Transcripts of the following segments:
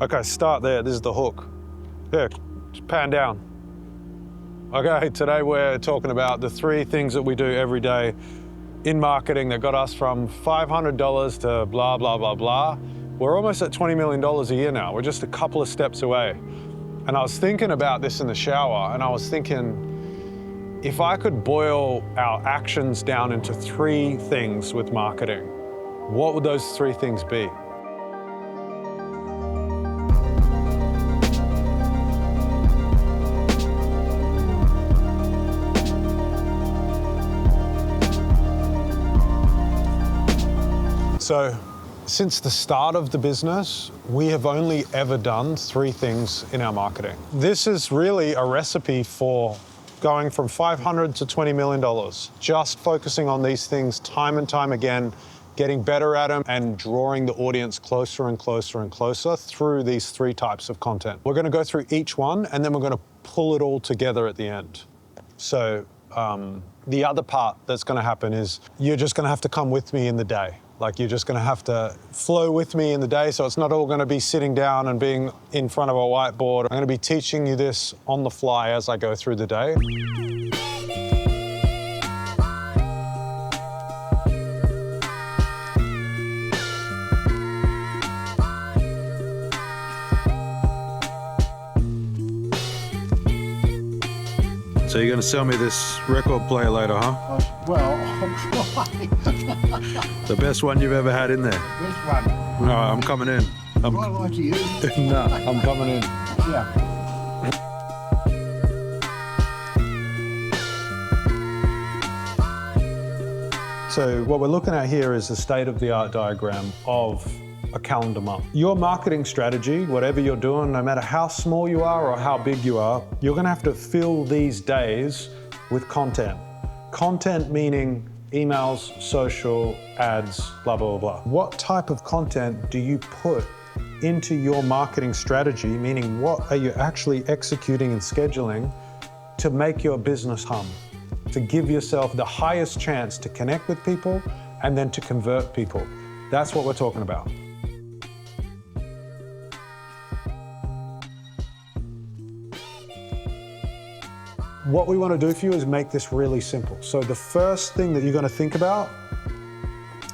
Okay, start there. This is the hook. Yeah, just pan down. Okay, today we're talking about the 3 things that we do every day in marketing that got us from $500 to blah, blah, blah, blah. We're almost at $20 million a year now. We're just a couple of steps away. And I was thinking about this in the shower, and I was thinking, if I could boil our actions down into 3 things with marketing, what would those 3 things be? So, since the start of the business, we have only ever done 3 things in our marketing. This is really a recipe for going from $500 to $20 million, just focusing on these things time and time again, getting better at them and drawing the audience closer and closer and closer through these 3 types of content. We're gonna go through each one and then we're gonna pull it all together at the end. So the other part that's gonna happen is you're just gonna have to come with me in the day. Like, you're just gonna have to flow with me in the day, so it's not all gonna be sitting down and being in front of a whiteboard. I'm gonna be teaching you this on the fly as I go through the day. So you're gonna sell me this record player later, huh? Well, I'll try. The best one you've ever had in there. This one. No, I'm coming in. I like to use. No, I'm coming in. Yeah. So what we're looking at here is the state-of-the-art diagram of a calendar month. Your marketing strategy, whatever you're doing, no matter how small you are or how big you are, you're gonna have to fill these days with content. Content meaning emails, social, ads, blah, blah, blah. What type of content do you put into your marketing strategy, meaning what are you actually executing and scheduling to make your business hum, to give yourself the highest chance to connect with people and then to convert people? That's what we're talking about. What we want to do for you is make this really simple. So the first thing that you're going to think about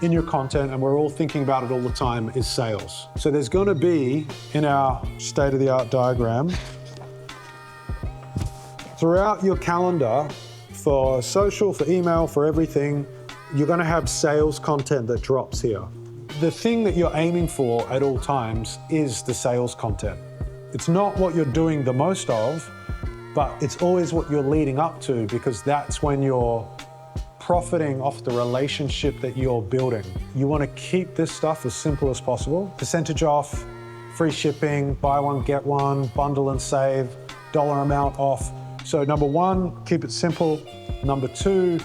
in your content, and we're all thinking about it all the time, is sales. So there's going to be, in our state-of-the-art diagram, throughout your calendar, for social, for email, for everything, you're going to have sales content that drops here. The thing that you're aiming for at all times is the sales content. It's not what you're doing the most of, but it's always what you're leading up to, because that's when you're profiting off the relationship that you're building. You want to keep this stuff as simple as possible. Percentage off, free shipping, buy one, get one, bundle and save, dollar amount off. So number 1, keep it simple. Number 2,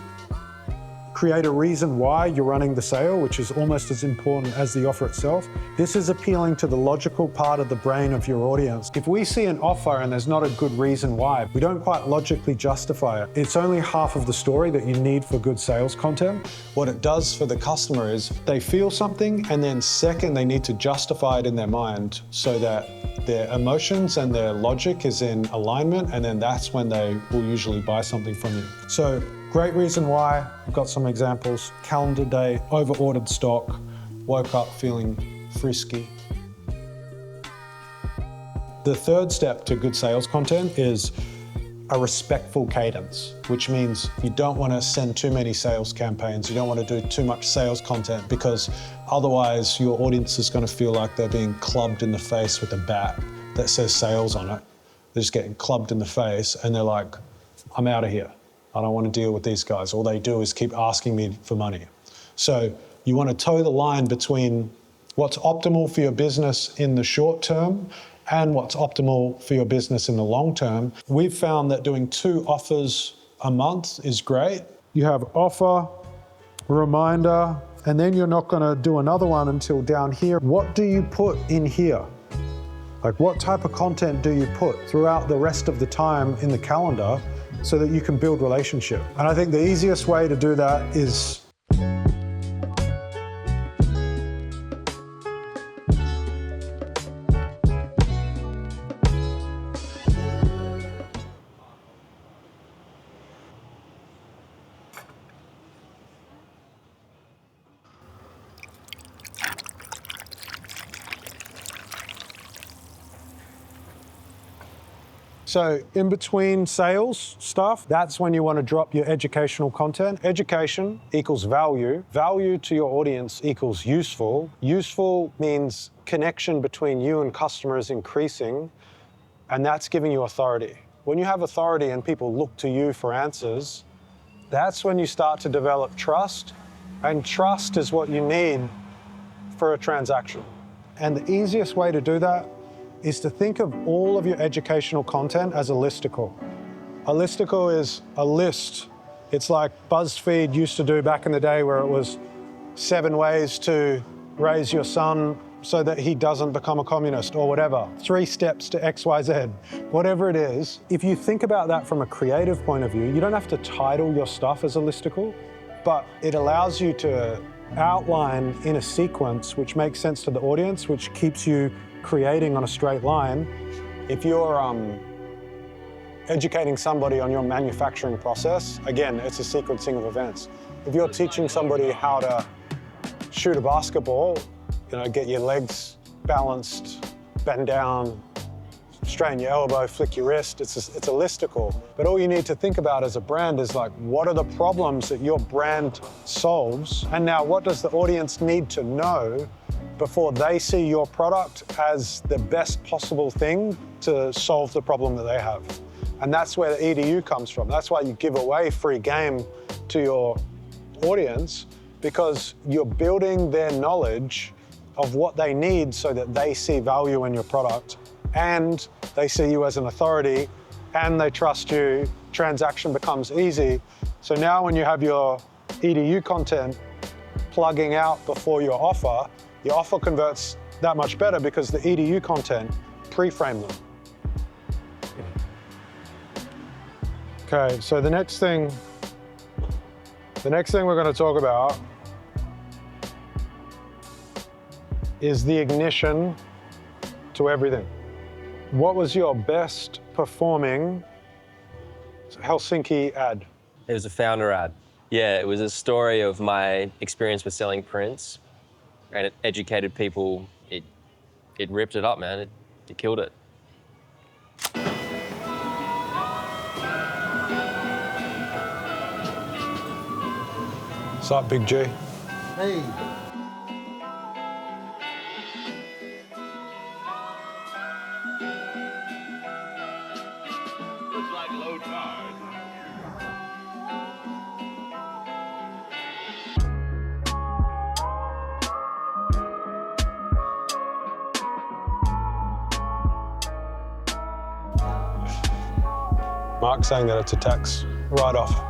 create a reason why you're running the sale, which is almost as important as the offer itself. This is appealing to the logical part of the brain of your audience. If we see an offer and there's not a good reason why, we don't quite logically justify it. It's only half of the story that you need for good sales content. What it does for the customer is they feel something, and then second, they need to justify it in their mind so that their emotions and their logic is in alignment, and then that's when they will usually buy something from you. So, great reason why. I've got some examples. Calendar day, over-ordered stock, woke up feeling frisky. The third step to good sales content is a respectful cadence, which means you don't want to send too many sales campaigns. You don't want to do too much sales content, because otherwise your audience is going to feel like they're being clubbed in the face with a bat that says sales on it. They're just getting clubbed in the face and they're like, I'm out of here. I don't want to deal with these guys. All they do is keep asking me for money. So you want to toe the line between what's optimal for your business in the short term and what's optimal for your business in the long term. We've found that doing 2 offers a month is great. You have offer, reminder, and then you're not going to do another one until down here. What do you put in here? Like, what type of content do you put throughout the rest of the time in the calendar so that you can build relationship? And I think the easiest way to do that is So in between sales stuff, that's when you want to drop your educational content. Education equals value. Value to your audience equals useful. Useful means connection between you and customers increasing, and that's giving you authority. When you have authority and people look to you for answers, that's when you start to develop trust, and trust is what you need for a transaction. And the easiest way to do that is to think of all of your educational content as a listicle. A listicle is a list. It's like BuzzFeed used to do back in the day, where it was 7 ways to raise your son so that he doesn't become a communist, or whatever. 3 steps to XYZ, whatever it is. If you think about that from a creative point of view, you don't have to title your stuff as a listicle, but it allows you to outline in a sequence which makes sense to the audience, which keeps you creating on a straight line. If you're educating somebody on your manufacturing process, again, it's a sequencing of events. If you're teaching somebody how to shoot a basketball, get your legs balanced, bend down, straighten your elbow, flick your wrist, it's a listicle. But all you need to think about as a brand is like, what are the problems that your brand solves? And now what does the audience need to know before they see your product as the best possible thing to solve the problem that they have? And that's where the EDU comes from. That's why you give away free game to your audience, because you're building their knowledge of what they need so that they see value in your product, and they see you as an authority, and they trust you. Transaction becomes easy. So now when you have your EDU content plugging out before your offer converts that much better because the EDU content pre-frame them. Okay, so the next thing we're going to talk about is the ignition to everything. What was your best performing Helsinki ad? It was a founder ad. Yeah, it was a story of my experience with selling prints, and it educated people. It ripped it up, man. It killed it. What's up, Big G? Hey. Looks like low tide. Mark's saying that it's a tax write-off.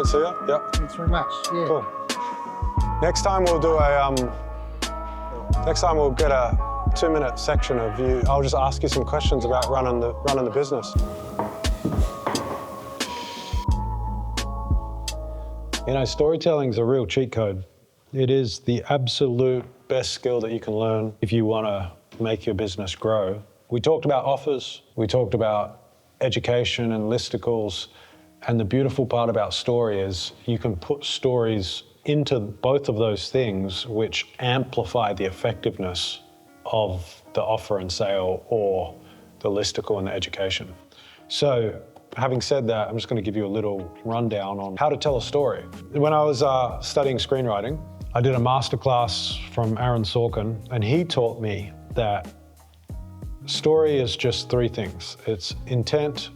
See ya? Yep. Thanks very much. Yeah. Cool. Next time we'll do next time we'll get a 2-minute section of you. I'll just ask you some questions about running the business. Storytelling's a real cheat code. It is the absolute best skill that you can learn if you want to make your business grow. We talked about offers, we talked about education and listicles, and the beautiful part about story is you can put stories into both of those things which amplify the effectiveness of the offer and sale or the listicle and the education. So having said that, I'm just going to give you a little rundown on how to tell a story. When I was studying screenwriting, I did a masterclass from Aaron Sorkin, and he taught me that story is just 3 things. It's intent,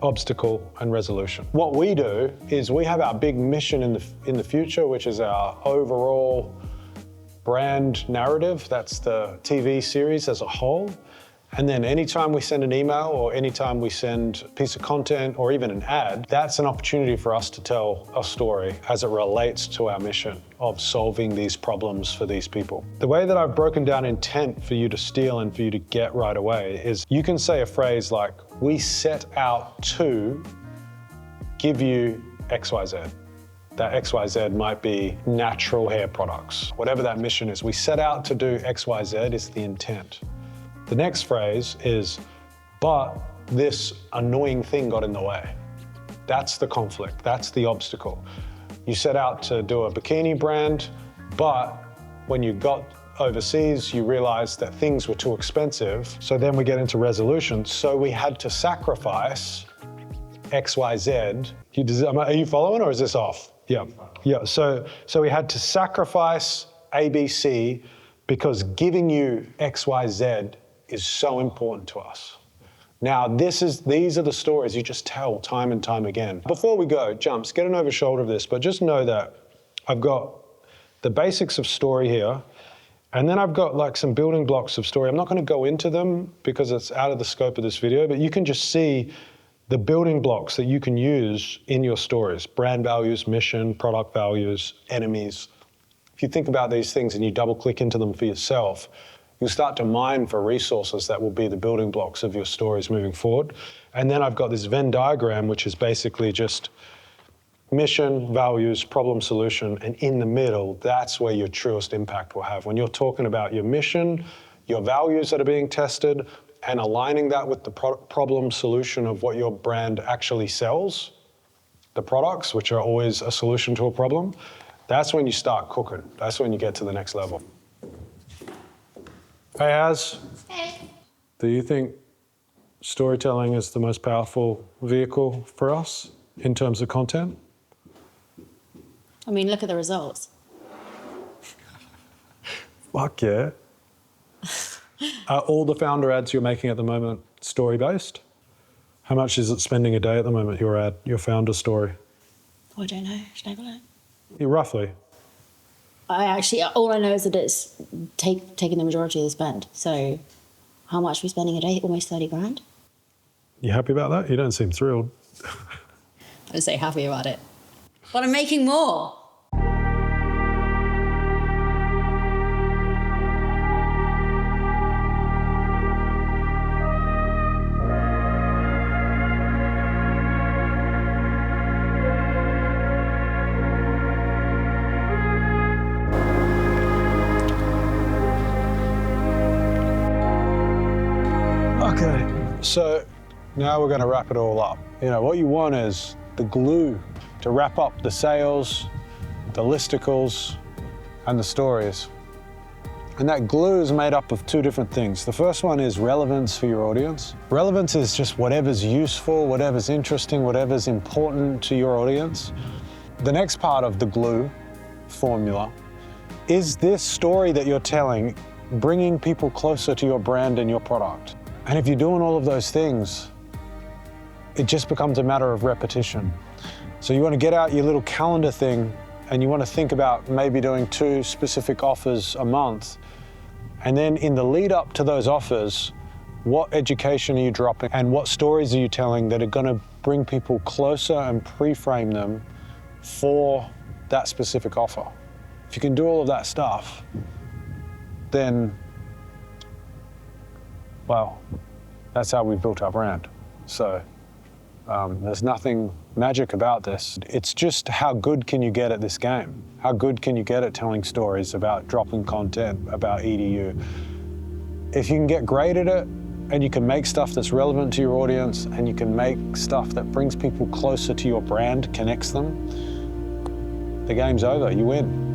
obstacle, and resolution. What we do is we have our big mission in the future, which is our overall brand narrative. That's the TV series as a whole. And then anytime we send an email or anytime we send a piece of content or even an ad, that's an opportunity for us to tell a story as it relates to our mission of solving these problems for these people. The way that I've broken down intent for you to steal and for you to get right away is you can say a phrase like, we set out to give you XYZ. That XYZ might be natural hair products. Whatever that mission is, we set out to do XYZ is the intent. The next phrase is, but this annoying thing got in the way. That's the conflict, that's the obstacle. You set out to do a bikini brand, but when you got overseas, you realized that things were too expensive. So then we get into resolution. So we had to sacrifice X, Y, Z. Are you following or is this off? Yeah. Yeah. So we had to sacrifice A, B, C because giving you X, Y, Z is so important to us. Now, these are the stories you just tell time and time again. Before we go, Jumps, get an over shoulder of this, but just know that I've got the basics of story here, and then I've got like some building blocks of story. I'm not going to go into them because it's out of the scope of this video, but you can just see the building blocks that you can use in your stories: brand values, mission, product values, enemies. If you think about these things and you double click into them for yourself, you'll start to mine for resources that will be the building blocks of your stories moving forward. And then I've got this Venn diagram, which is basically just mission, values, problem, solution, and in the middle, that's where your truest impact will have. When you're talking about your mission, your values that are being tested, and aligning that with the problem solution of what your brand actually sells, the products, which are always a solution to a problem, that's when you start cooking. That's when you get to the next level. Hey, Az. Hey. Do you think storytelling is the most powerful vehicle for us in terms of content? I mean, look at the results. Fuck yeah. Are all the founder ads you're making at the moment story-based? How much is it spending a day at the moment, your ad, your founder story? Oh, I don't know. Should I have a look? Yeah, roughly. All I know is that it's taking the majority of the spend. So how much are we spending a day? Almost 30 grand. You happy about that? You don't seem thrilled. I don't say happy about it. But I'm making more. Okay, so now we're going to wrap it all up. You know, what you want is the glue to wrap up the sales, the listicles, and the stories. And that glue is made up of two different things. The first one is relevance for your audience. Relevance is just whatever's useful, whatever's interesting, whatever's important to your audience. The next part of the glue formula is this story that you're telling bringing people closer to your brand and your product. And if you're doing all of those things, it just becomes a matter of repetition. So you want to get out your little calendar thing and you want to think about maybe doing 2 specific offers a month. And then in the lead up to those offers, what education are you dropping and what stories are you telling that are going to bring people closer and pre-frame them for that specific offer? If you can do all of that stuff, then, well, that's how we've built our brand. So there's nothing magic about this. It's just how good can you get at this game? How good can you get at telling stories about dropping content, about EDU? If you can get great at it and you can make stuff that's relevant to your audience and you can make stuff that brings people closer to your brand, connects them, the game's over, you win.